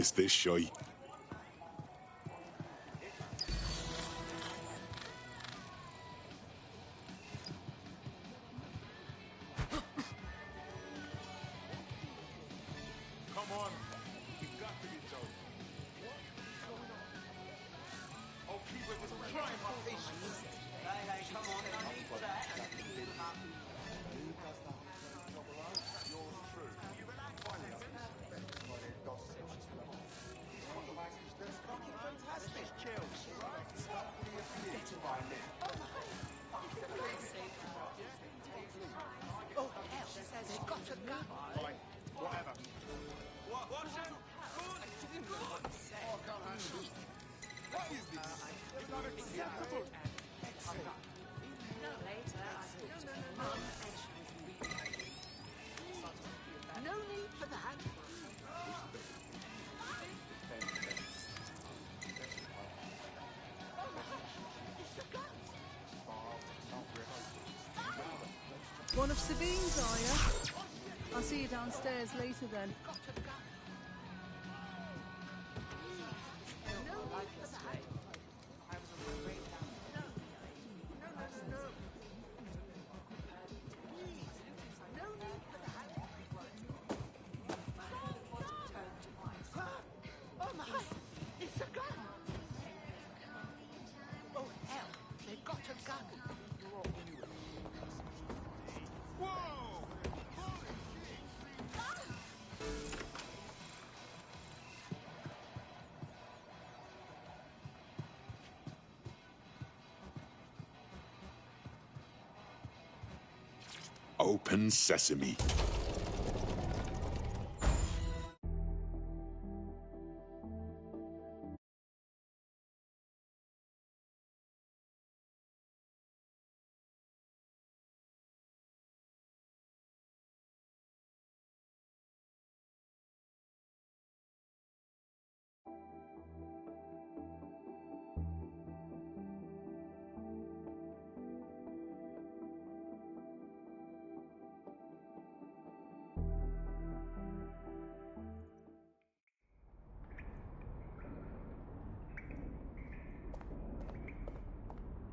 miss this shy. One of Sabine's, are you? I'll see you downstairs later then. Open sesame.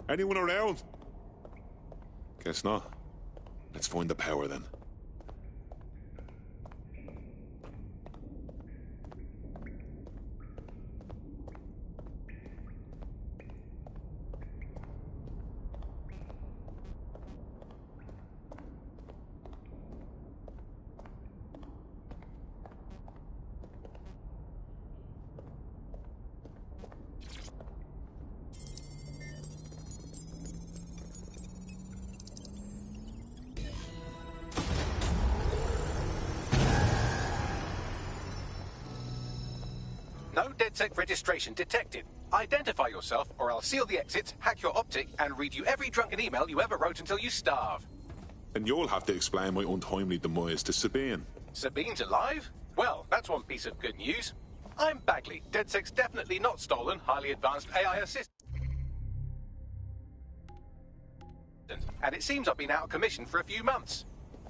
Anyone around? Guess not. Let's find the power then. No DedSec registration detected. Identify yourself, or I'll seal the exits, hack your optic, and read you every drunken email you ever wrote until you starve. And you'll have to explain my untimely demise to Sabine. Sabine's alive? Well, that's one piece of good news. I'm Bagley. DedSec's definitely not stolen, highly advanced AI assistant. And it seems I've been out of commission for a few months.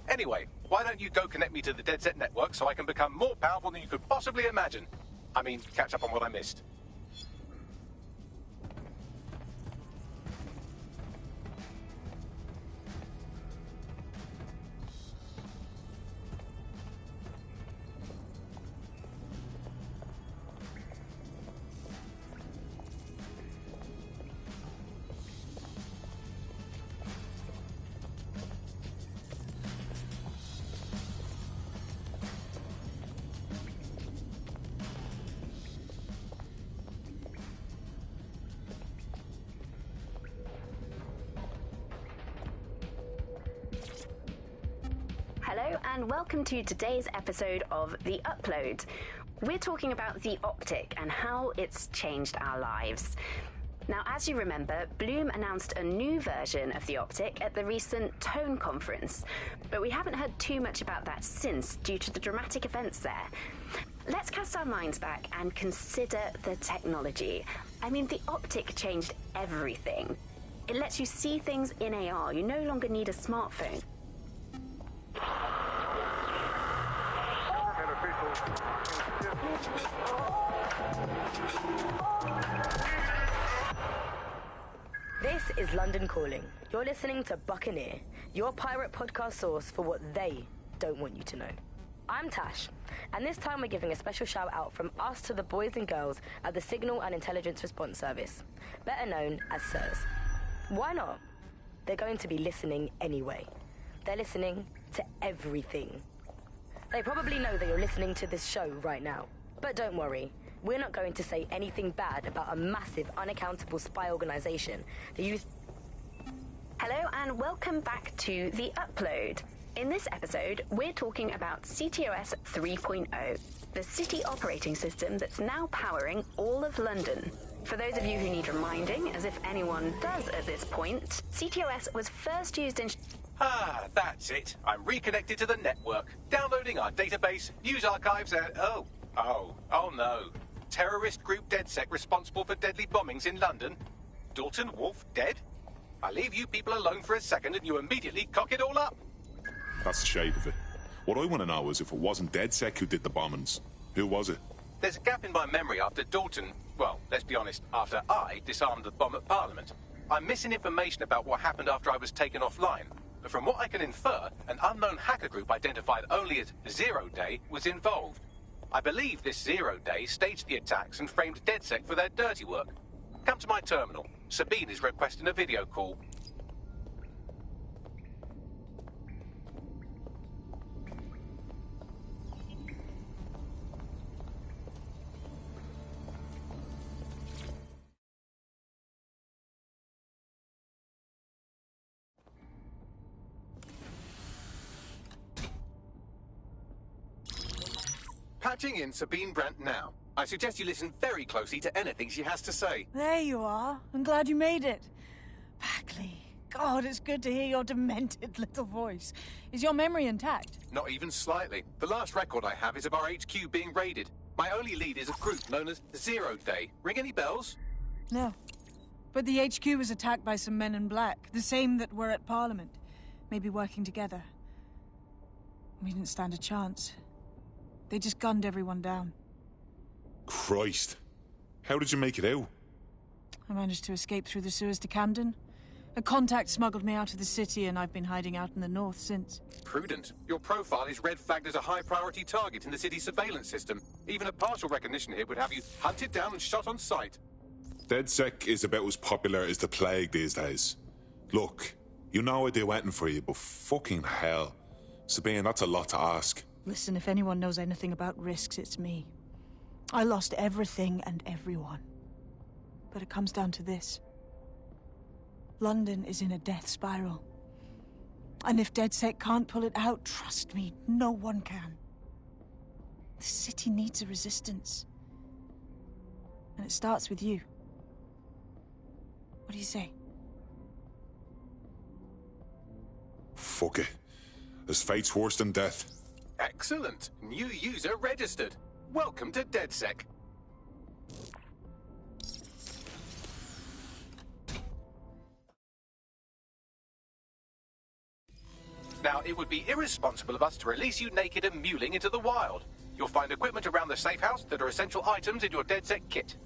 Anyway, why don't you go connect me to the DedSec network so I can become more powerful than you could possibly imagine? I mean, catch up on what I missed. Hello and welcome to today's episode of The Upload. We're talking about the optic and how it's changed our lives. Now, as you remember, Bloom announced a new version of the optic at the recent Tone conference, but we haven't heard too much about that since due to the dramatic events there. Let's cast our minds back and consider the technology. I mean, the optic changed everything. It lets you see things in AR. You no longer need a smartphone. Government officials insist This is London Calling. You're listening to Buccaneer, your pirate podcast source for what they don't want you to know. I'm Tash, and this time we're giving a special shout out from us to the boys and girls at the Signal and Intelligence Response Service, better known as SIRS. Why not? They're going to be listening anyway. They're listening to everything. They probably know that you're listening to this show right now. But don't worry, we're not going to say anything bad about a massive, unaccountable spy organization that use... Hello and welcome back to The Upload. In this episode, we're talking about CTOS 3.0, the city operating system that's now powering all of London. For those of you who need reminding, as if anyone does at this point, CTOS was first used in... Ah, that's it. I'm reconnected to the network, downloading our database, news archives, and... Oh no. Terrorist group DedSec responsible for deadly bombings in London. Dalton Wolf dead? I leave you people alone for a second and you immediately cock it all up. That's the shape of it. What I want to know is if it wasn't DedSec who did the bombings, who was it? There's a gap in my memory after Dalton, well, let's be honest, after I disarmed the bomb at Parliament. I'm missing information about what happened after I was taken offline. But from what I can infer, an unknown hacker group identified only as Zero Day was involved. I believe this Zero Day staged the attacks and framed DedSec for their dirty work. Come to my terminal. Sabine is requesting a video call. Patching in Sabine Brandt now. I suggest you listen very closely to anything she has to say. There you are. I'm glad you made it. Backley. God, it's good to hear your demented little voice. Is your memory intact? Not even slightly. The last record I have is of our HQ being raided. My only lead is a group known as Zero Day. Ring any bells? No. But the HQ was attacked by some men in black, the same that were at Parliament. Maybe working together. We didn't stand a chance. They just gunned everyone down. Christ. How did you make it out? I managed to escape through the sewers to Camden. A contact smuggled me out of the city, and I've been hiding out in the north since. Prudent. Your profile is red flagged as a high-priority target in the city's surveillance system. Even a partial recognition here would have you hunted down and shot on sight. DedSec is about as popular as the plague these days. Look, you know I do anything for you, but fucking hell. Sabine, that's a lot to ask. Listen, if anyone knows anything about risks, it's me. I lost everything and everyone. But it comes down to this. London is in a death spiral. And if DedSec can't pull it out, trust me, no one can. The city needs a resistance. And it starts with you. What do you say? Fuck it. This fate's worse than death. Excellent. New user registered. Welcome to DedSec. Now, it would be irresponsible of us to release you naked and mewling into the wild. You'll find equipment around the safe house that are essential items in your DedSec kit.